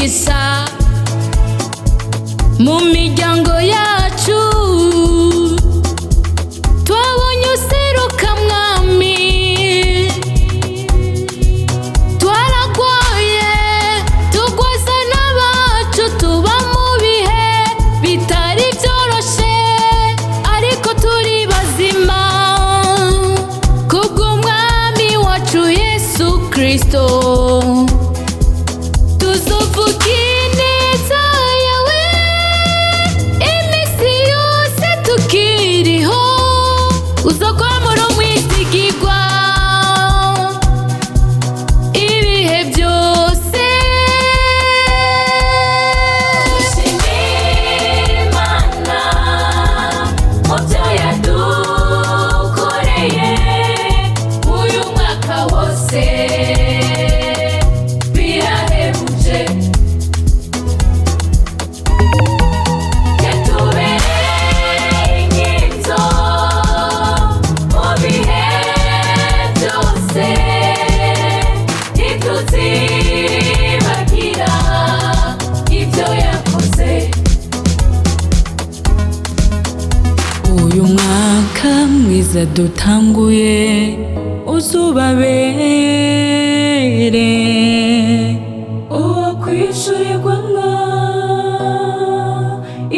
umugisha mu miryango yacu. Twabonye useruka mwami, twaragwaye tugwaza n'abacu, tuba mu bihe bitari byoroshe ariko turi bazima kubw'umwami wacu Yesu Kristo. Tuzovuga ineza yawe iminsi yose tukiriho, uzokwamura umwizigirwa ibihe byose. Dushimire Imana mu byo yadukoreye uyu mwaka wose, birahebuje. Yatubereye inkinzo mu bihe byose, ntituzibagira ibyo yakoze. Uyu mwaka mwiza dutanguye uzubabere uwo kwishurirwamo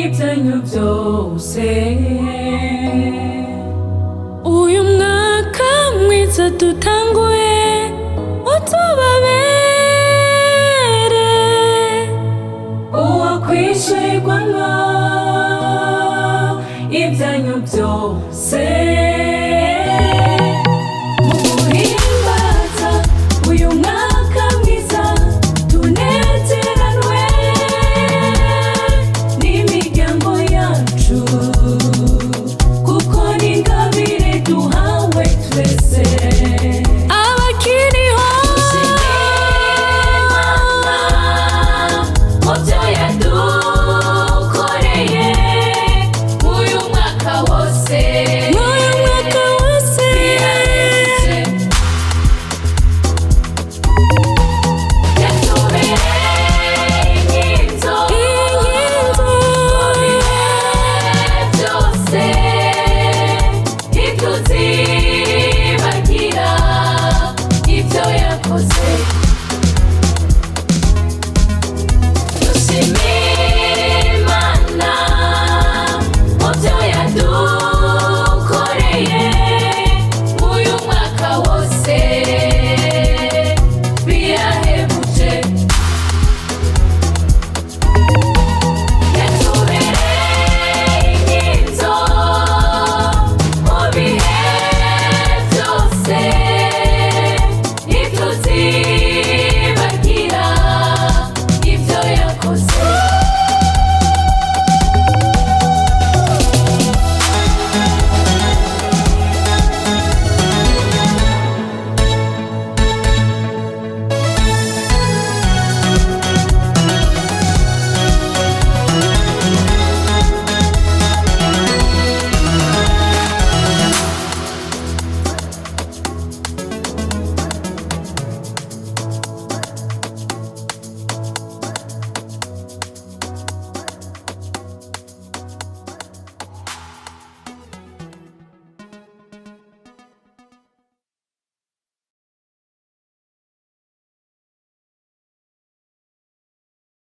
ibyanyu byose. Uyu mwaka mwiza dutanguye utubabere uwo kwishurirwamo ibyanyu byose.